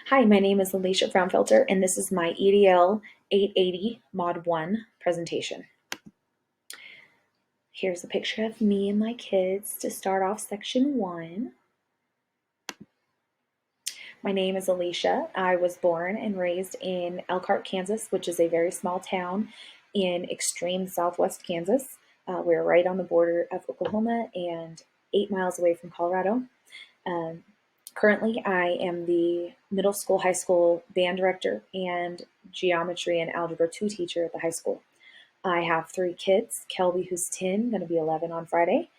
Hi, my name is Alicia Frownfelter, and this is my EDL 880 Mod 1 presentation. Here's a picture of me and my kids to start off section 1. My name is Alicia. I was born and raised in Elkhart, Kansas, which is a very small town in extreme southwest Kansas. We're right on the border of Oklahoma and 8 miles away from Colorado. Um, Currently, I am the middle school, high school band director and geometry and algebra 2 teacher at the high school. I have 3 kids, Kelby, who's 10, going to be 11 on Friday,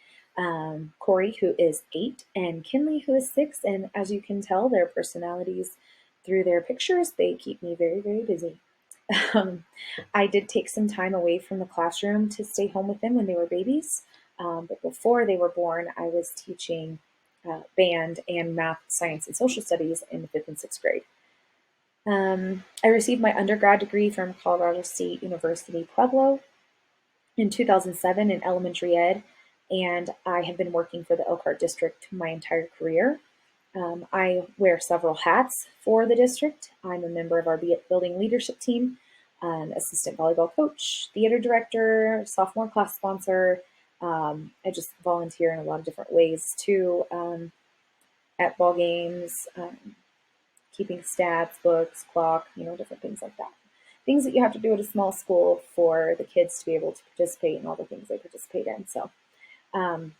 Corey, who is 8, and Kinley, who is 6. And as you can tell, their personalities through their pictures, they keep me very, very busy. Um, I did take some time away from the classroom to stay home with them when they were babies. But before they were born, I was teaching band and math, science, and social studies in the 5th and 6th grade. I received my undergrad degree from Colorado State University, Pueblo in 2007 in elementary ed, and I have been working for the Elkhart District my entire career. I wear several hats for the district. I'm a member of our building leadership team, assistant volleyball coach, theater director, sophomore class sponsor. I just volunteer in a lot of different ways too, at ball games, keeping stats, books, clock, different things like that. Things that you have to do at a small school for the kids to be able to participate in all the things they participate in. So um,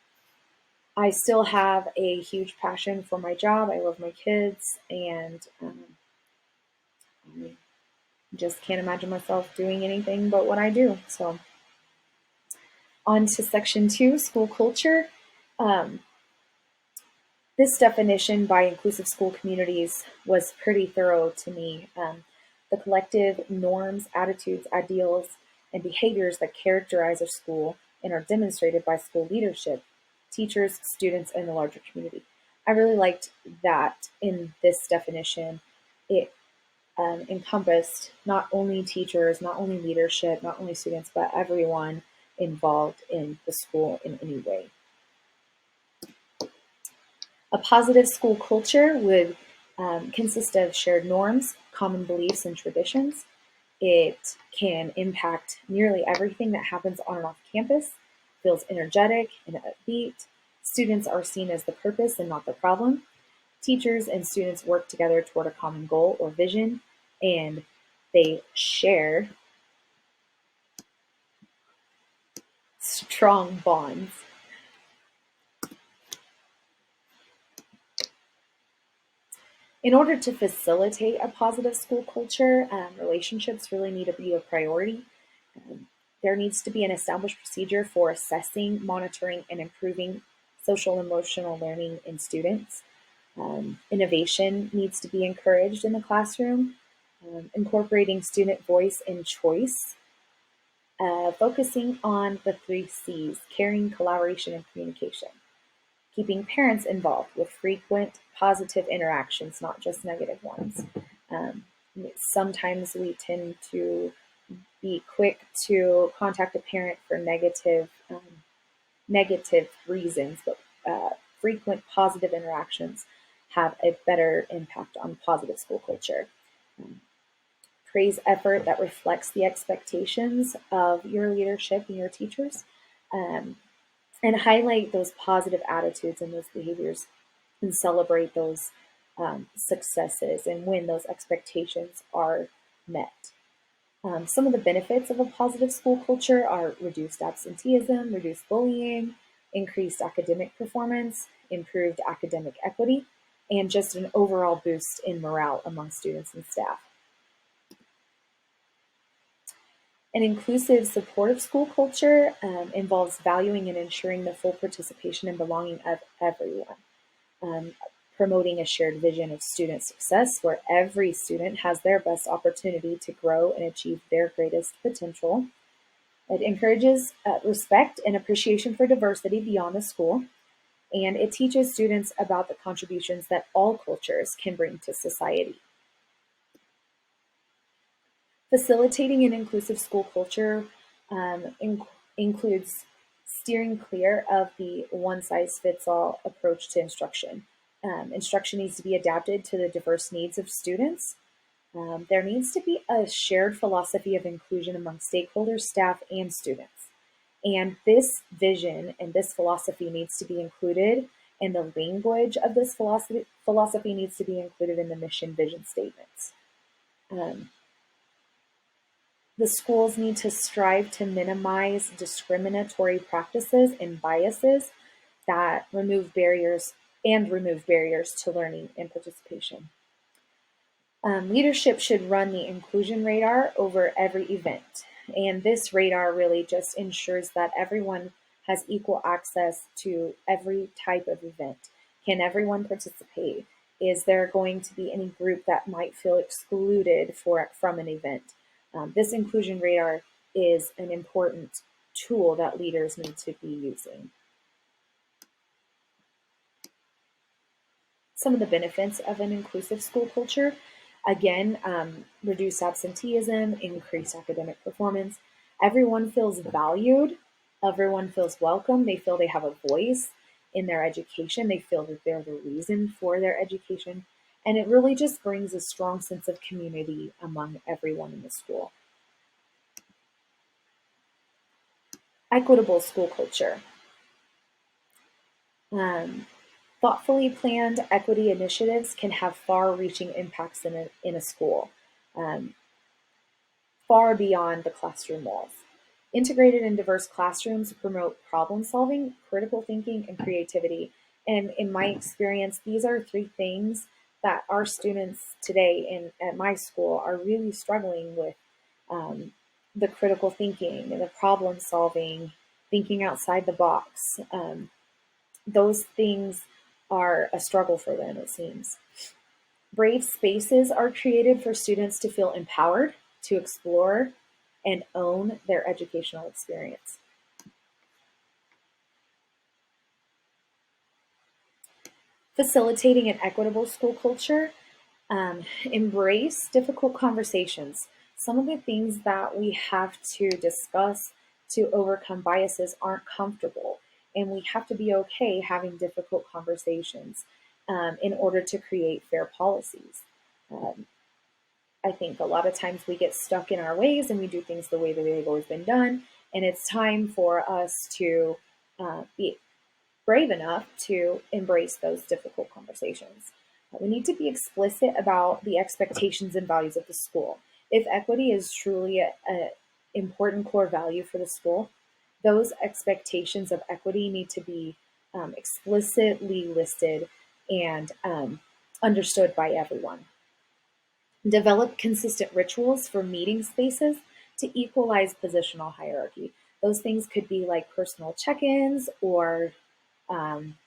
I still have a huge passion for my job. I love my kids, and I just can't imagine myself doing anything but what I do. So on to section 2, school culture. Um, this definition by Inclusive School Communities was pretty thorough to me. The collective norms, attitudes, ideals, and behaviors that characterize a school and are demonstrated by school leadership, teachers, students, and the larger community. I really liked that in this definition. It encompassed not only teachers, not only leadership, not only students, but everyone involved in the school in any way. A positive school culture would consist of shared norms, common beliefs, and traditions. It can impact nearly everything that happens on and off campus, feels energetic and upbeat. Students are seen as the purpose and not the problem. Teachers and students work together toward a common goal or vision, and they share strong bonds. In order to facilitate a positive school culture, relationships really need to be a priority. There needs to be an established procedure for assessing, monitoring, and improving social and emotional learning in students. Innovation needs to be encouraged in the classroom, incorporating student voice and choice, focusing on the 3 C's, caring, collaboration, and communication. Keeping parents involved with frequent positive interactions, not just negative ones. Um, Sometimes we tend to be quick to contact a parent for negative reasons, but frequent positive interactions have a better impact on positive school culture. Um, Praise effort that reflects the expectations of your leadership and your teachers. Um, and highlight those positive attitudes and those behaviors and celebrate those successes and when those expectations are met. Some of the benefits of a positive school culture are reduced absenteeism, reduced bullying, increased academic performance, improved academic equity, and just an overall boost in morale among students and staff. An inclusive, supportive school culture involves valuing and ensuring the full participation and belonging of everyone, um, promoting a shared vision of student success where every student has their best opportunity to grow and achieve their greatest potential. It encourages respect and appreciation for diversity beyond the school, and it teaches students about the contributions that all cultures can bring to society. Facilitating an inclusive school culture includes steering clear of the one-size-fits-all approach to instruction. Instruction needs to be adapted to the diverse needs of students. There needs to be a shared philosophy of inclusion among stakeholders, staff, and students. And this vision and this philosophy needs to be included, and the language of this philosophy needs to be included in the mission vision statements. Um, the schools need to strive to minimize discriminatory practices and biases that remove barriers to learning and participation. Leadership should run the inclusion radar over every event. And this radar really just ensures that everyone has equal access to every type of event. Can everyone participate? Is there going to be any group that might feel excluded from an event? This inclusion radar is an important tool that leaders need to be using. Some of the benefits of an inclusive school culture: again, reduce absenteeism, increase academic performance. Everyone feels valued. Everyone feels welcome. They feel they have a voice in their education. They feel that they're the reason for their education. And it really just brings a strong sense of community among everyone in the school. Equitable school culture. Thoughtfully planned equity initiatives can have far-reaching impacts in a school, um, far beyond the classroom walls. Integrated and diverse classrooms promote problem solving, critical thinking, and creativity. And in my experience, these are three things that our students today at my school are really struggling with: um, the critical thinking and the problem solving, thinking outside the box. Those things are a struggle for them, it seems. Brave spaces are created for students to feel empowered to explore and own their educational experience. Facilitating an equitable school culture, embrace difficult conversations. Some of the things that we have to discuss to overcome biases aren't comfortable, and we have to be okay having difficult conversations in order to create fair policies. Um, I think a lot of times we get stuck in our ways and we do things the way that they've always been done, and it's time for us to be brave enough to embrace those difficult conversations. We need to be explicit about the expectations and values of the school. If equity is truly an important core value for the school, those expectations of equity need to be explicitly listed and understood by everyone. Develop consistent rituals for meeting spaces to equalize positional hierarchy. Those things could be like personal check-ins or um,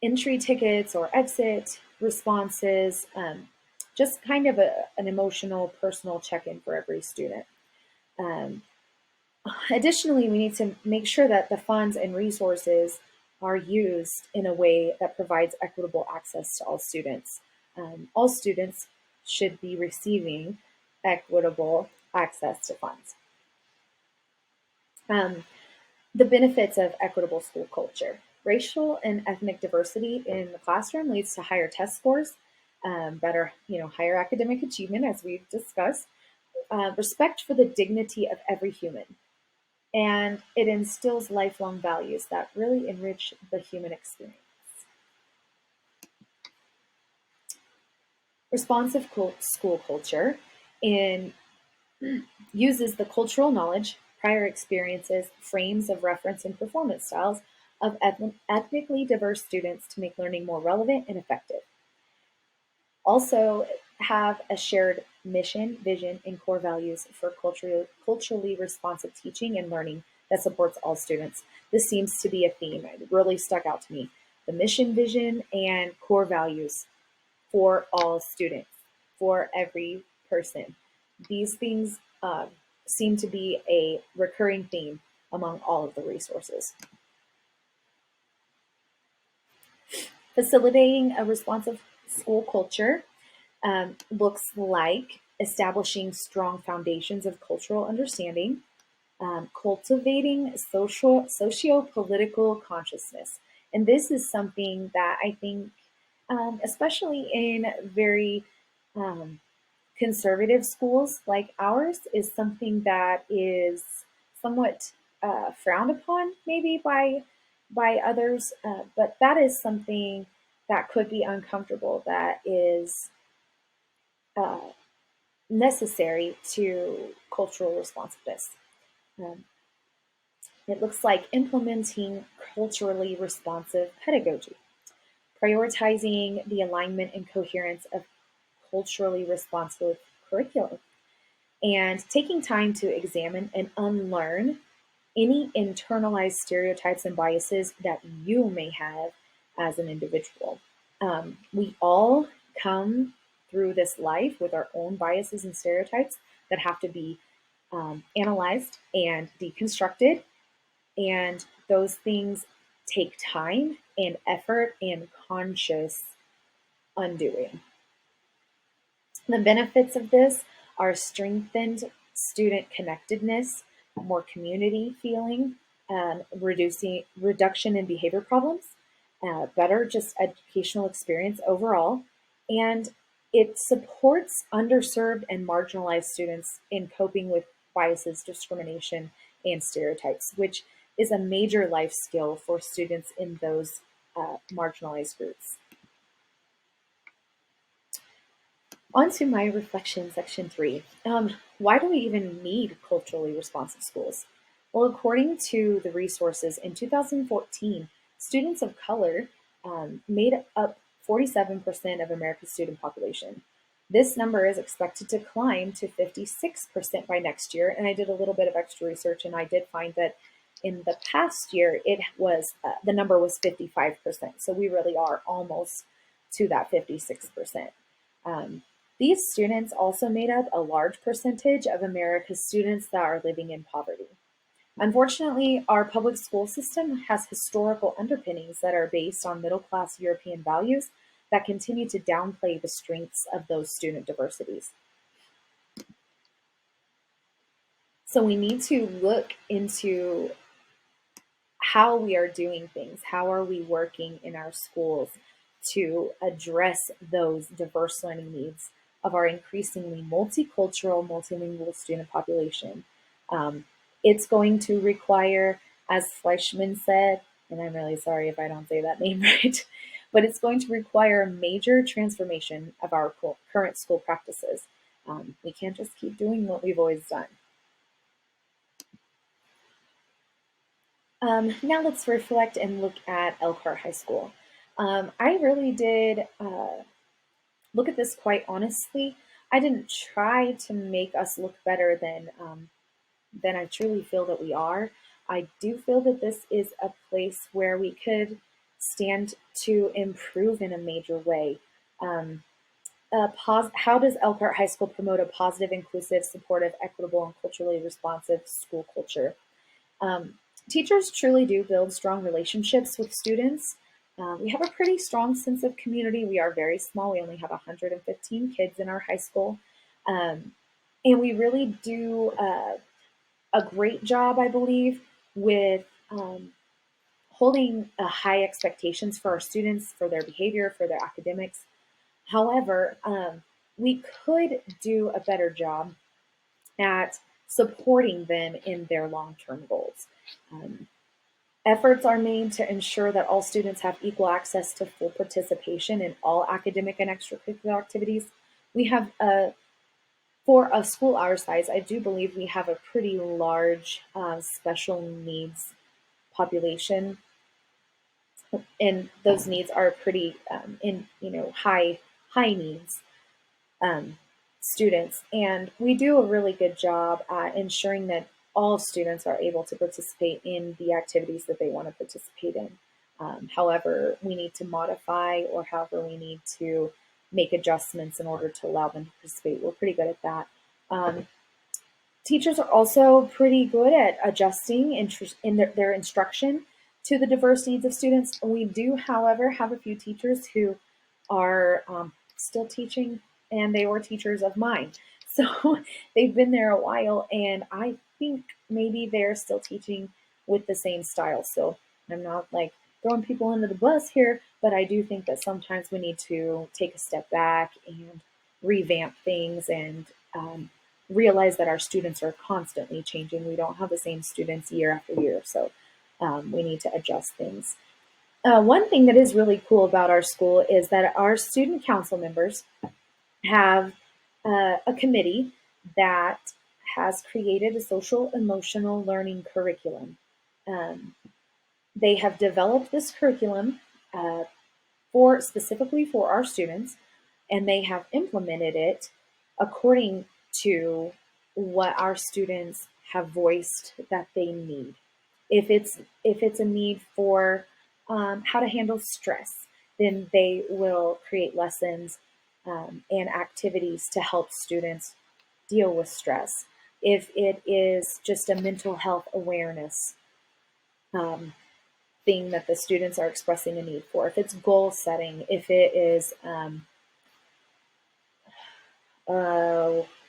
entry tickets or exit responses, just kind of an emotional, personal check-in for every student. Um, Additionally, we need to make sure that the funds and resources are used in a way that provides equitable access to all students. All students should be receiving equitable access to funds. Um, the benefits of equitable school culture. Racial and ethnic diversity in the classroom leads to higher test scores, better, higher academic achievement, as we've discussed, respect for the dignity of every human, and it instills lifelong values that really enrich the human experience. Responsive school culture in uses the cultural knowledge, prior experiences, frames of reference, and performance styles of ethnically diverse students to make learning more relevant and effective. Also, have a shared mission, vision, and core values for culturally responsive teaching and learning that supports all students. This seems to be a theme. It really stuck out to me. The mission, vision, and core values for all students, for every person. These things seem to be a recurring theme among all of the resources. Facilitating a responsive school culture looks like establishing strong foundations of cultural understanding, cultivating socio-political consciousness. And this is something that I think, especially in very um, conservative schools like ours, is something that is somewhat frowned upon, maybe by others. But that is something that could be uncomfortable. That is uh, necessary to cultural responsiveness. Um, it looks like implementing culturally responsive pedagogy, prioritizing the alignment and coherence of culturally responsive curriculum, and taking time to examine and unlearn any internalized stereotypes and biases that you may have as an individual. We all come through this life with our own biases and stereotypes that have to be analyzed and deconstructed. And those things take time and effort and conscious undoing. The benefits of this are strengthened student connectedness, more community feeling, reduction in behavior problems, better just educational experience overall, and it supports underserved and marginalized students in coping with biases, discrimination, and stereotypes, which is a major life skill for students in those marginalized groups. On to my reflection, section 3. Why do we even need culturally responsive schools? Well, according to the resources, in 2014, students of color made up 47% of America's student population. This number is expected to climb to 56% by next year. And I did a little bit of extra research, and I did find that in the past year, it was the number was 55%. So we really are almost to that 56%. Um, these students also made up a large percentage of America's students that are living in poverty. Unfortunately, our public school system has historical underpinnings that are based on middle class European values that continue to downplay the strengths of those student diversities. So we need to look into how we are doing things, how are we working in our schools to address those diverse learning needs of our increasingly multicultural, multilingual student population. Um, it's going to require, as Fleischman said, and I'm really sorry if I don't say that name right, but it's going to require a major transformation of our current school practices. We can't just keep doing what we've always done. Now let's reflect and look at Elkhart High School. I really did look at this quite honestly. I didn't try to make us look better than I truly feel that we are. I do feel that this is a place where we could stand to improve in a major way. Um, how does Elkhart High School promote a positive, inclusive, supportive, equitable, and culturally responsive school culture? Um, Teachers truly do build strong relationships with students. We have a pretty strong sense of community. We are very small. We only have 115 kids in our high school. Um, and we really do a great job, I believe, with holding high expectations for our students, for their behavior, for their academics. However, we could do a better job at supporting them in their long-term goals. Um, Efforts are made to ensure that all students have equal access to full participation in all academic and extracurricular activities. We have for a school our size, I do believe we have a pretty large special needs population, and those needs are pretty in high needs um, students. And we do a really good job at ensuring that all students are able to participate in the activities that they want to participate in. However, we need to modify, or however we need to make adjustments in order to allow them to participate. We're pretty good at that. Um, Teachers are also pretty good at adjusting in their instruction to the diverse needs of students. We do, however, have a few teachers who are still teaching, and they were teachers of mine. So they've been there a while, and I think maybe they're still teaching with the same style. So I'm not like throwing people under the bus here, but I do think that sometimes we need to take a step back and revamp things and realize that our students are constantly changing. We don't have the same students year after year, so we need to adjust things. One thing that is really cool about our school is that our student council members have a committee that has created a social emotional learning curriculum. Um, they have developed this curriculum for specifically for our students, and they have implemented it according to what our students have voiced that they need. If it's a need for how to handle stress, then they will create lessons and activities to help students deal with stress. If it is just a mental health awareness um, thing that the students are expressing a need for, if it's goal setting, if it is uh,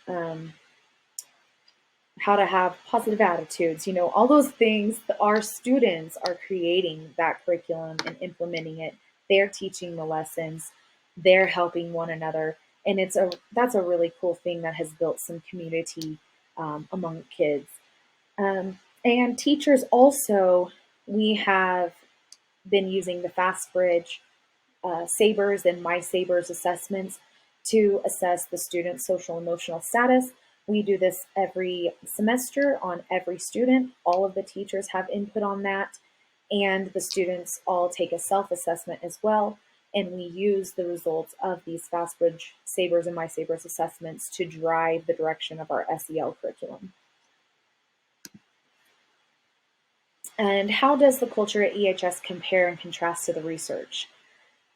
um, how to have positive attitudes, all those things that our students are creating that curriculum and implementing it. They're teaching the lessons, they're helping one another. And that's a really cool thing that has built some community among kids. And teachers also, we have been using the Fast Bridge Sabers and My Sabers assessments to assess the student's social emotional status. We do this every semester on every student. All of the teachers have input on that, and the students all take a self-assessment as well. And we use the results of these FastBridge Sabers and My Sabers assessments to drive the direction of our SEL curriculum. And how does the culture at EHS compare and contrast to the research?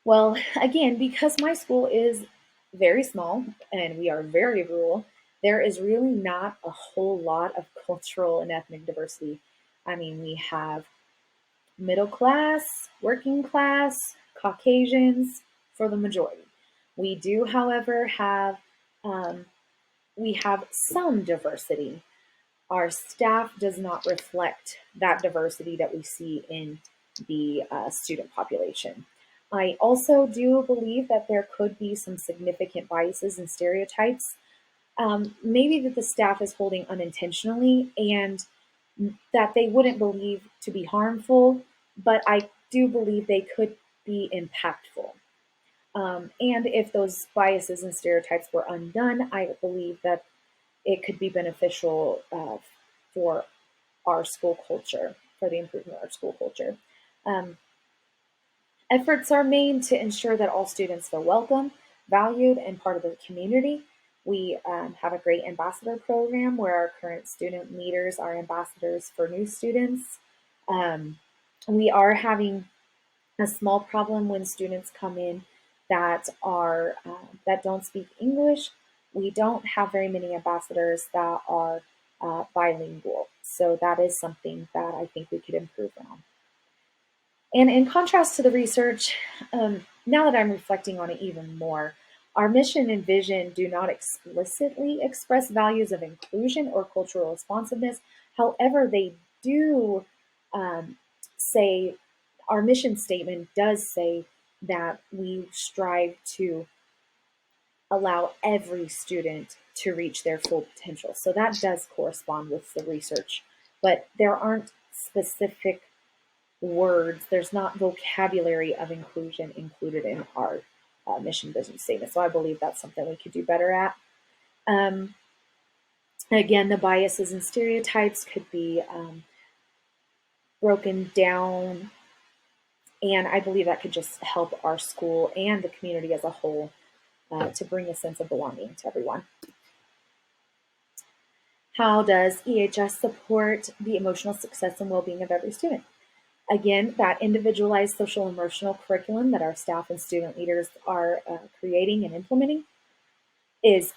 Well, again, because my school is very small and we are very rural, there is really not a whole lot of cultural and ethnic diversity. I mean, we have middle class, working class, Caucasians for the majority. We do, however, um, we have some diversity. Our staff does not reflect that diversity that we see in the student population. I also do believe that there could be some significant biases and stereotypes, maybe that the staff is holding unintentionally and that they wouldn't believe to be harmful, but I do believe they could be impactful. And if those biases and stereotypes were undone, I believe that it could be beneficial for our school culture, for the improvement of our school culture. Um, Efforts are made to ensure that all students feel welcome, valued, and part of the community. We have a great ambassador program where our current student leaders are ambassadors for new students. Um, we are having a small problem when students come in that don't speak English. We don't have very many ambassadors that are bilingual, so that is something that I think we could improve on. And in contrast to the research, now that I'm reflecting on it even more, our mission and vision do not explicitly express values of inclusion or cultural responsiveness. However, they do say, our mission statement does say that we strive to allow every student to reach their full potential. So that does correspond with the research, but there aren't specific words, there's not vocabulary of inclusion included in our mission vision statement. So I believe that's something we could do better at. Um, Again, the biases and stereotypes could be broken down, and I believe that could just help our school and the community as a whole to bring a sense of belonging to everyone. How does EHS support the emotional success and well-being of every student? Again, that individualized social emotional curriculum that our staff and student leaders are creating and implementing is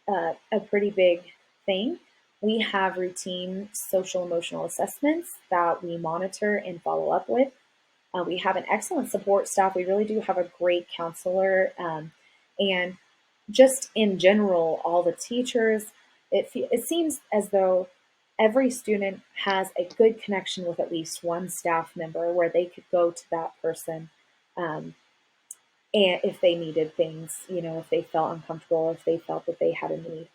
a pretty big thing. We have routine social emotional assessments that we monitor and follow up with. We have an excellent support staff. We really do have a great counselor. And just in general, all the teachers, it seems as though every student has a good connection with at least one staff member where they could go to that person, um, and if they needed things, if they felt uncomfortable, if they felt that they had a need.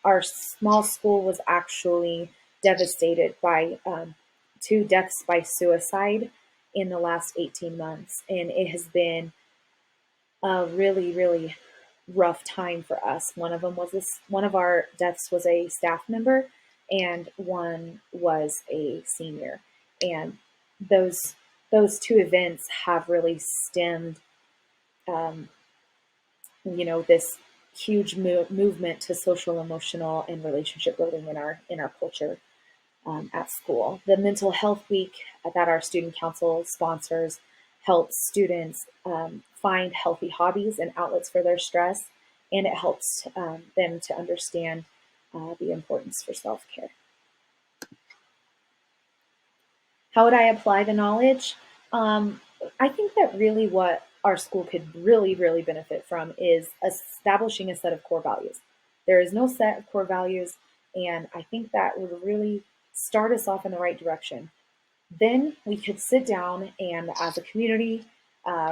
Our small school was actually devastated by 2 deaths by suicide in the last 18 months, and it has been a really, really rough time for us. One of our deaths was a staff member, and one was a senior. And those 2 events have really stemmed, um, this huge movement to social, emotional, and relationship building in our culture at school. The Mental Health Week that our student council sponsors helps students find healthy hobbies and outlets for their stress, and it helps them to understand the importance for self-care. How would I apply the knowledge? Um, I think that really what our school could really, really benefit from is establishing a set of core values. There is no set of core values, and I think that would really start us off in the right direction. Then we could sit down and, as a community,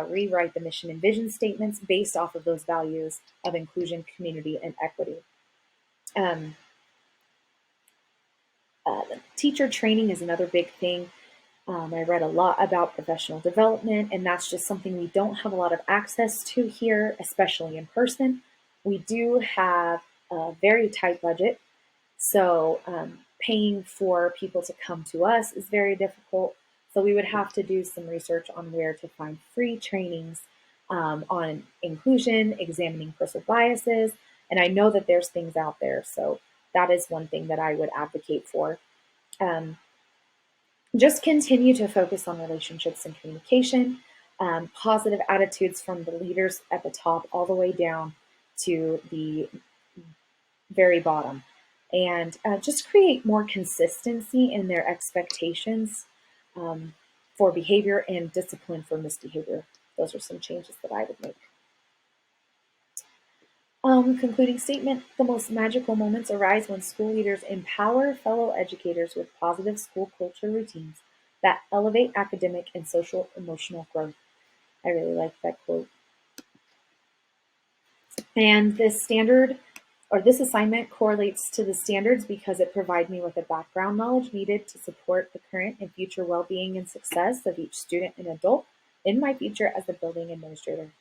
rewrite the mission and vision statements based off of those values of inclusion, community, and equity. Um, Teacher training is another big thing. I read a lot about professional development, and that's just something we don't have a lot of access to here, especially in person. We do have a very tight budget, so paying for people to come to us is very difficult. So we would have to do some research on where to find free trainings on inclusion, examining personal biases, and I know that there's things out there. So that is one thing that I would advocate for. Um, just continue to focus on relationships and communication, positive attitudes from the leaders at the top all the way down to the very bottom, and just create more consistency in their expectations for behavior and discipline for misbehavior. Those are some changes that I would make. Concluding statement, the most magical moments arise when school leaders empower fellow educators with positive school culture routines that elevate academic and social emotional growth. I really like that quote. And this assignment correlates to the standards because it provides me with the background knowledge needed to support the current and future well-being and success of each student and adult in my future as a building administrator.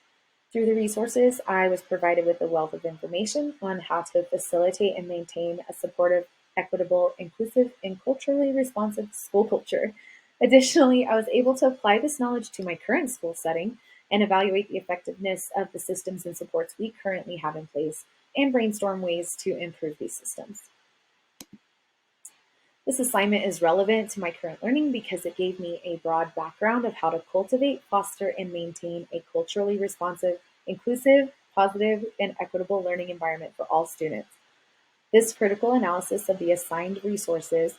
Through the resources, I was provided with a wealth of information on how to facilitate and maintain a supportive, equitable, inclusive, and culturally responsive school culture. Additionally, I was able to apply this knowledge to my current school setting and evaluate the effectiveness of the systems and supports we currently have in place and brainstorm ways to improve these systems. This assignment is relevant to my current learning because it gave me a broad background of how to cultivate, foster, and maintain a culturally responsive, inclusive, positive, and equitable learning environment for all students. This critical analysis of the assigned resources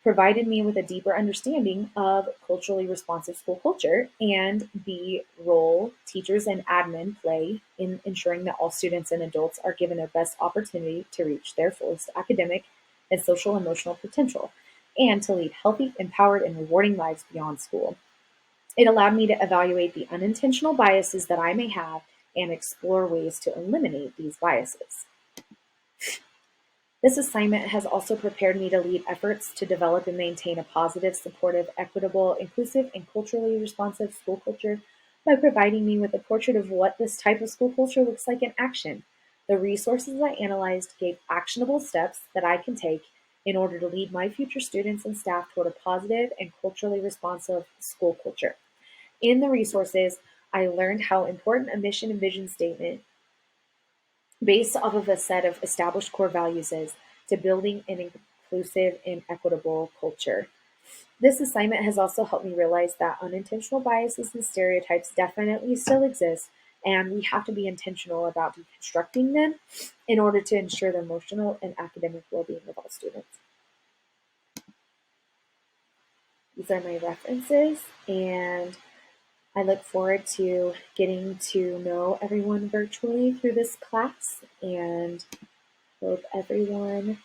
provided me with a deeper understanding of culturally responsive school culture and the role teachers and admin play in ensuring that all students and adults are given their best opportunity to reach their fullest academic and social emotional potential, and to lead healthy, empowered, and rewarding lives beyond school. It allowed me to evaluate the unintentional biases that I may have and explore ways to eliminate these biases. This assignment has also prepared me to lead efforts to develop and maintain a positive, supportive, equitable, inclusive, and culturally responsive school culture by providing me with a portrait of what this type of school culture looks like in action. The resources I analyzed gave actionable steps that I can take in order to lead my future students and staff toward a positive and culturally responsive school culture. In the resources, I learned how important a mission and vision statement based off of a set of established core values is to building an inclusive and equitable culture. This assignment has also helped me realize that unintentional biases and stereotypes definitely still exist, and we have to be intentional about deconstructing them in order to ensure the emotional and academic well-being of all students. These are my references, and I look forward to getting to know everyone virtually through this class, and hope everyone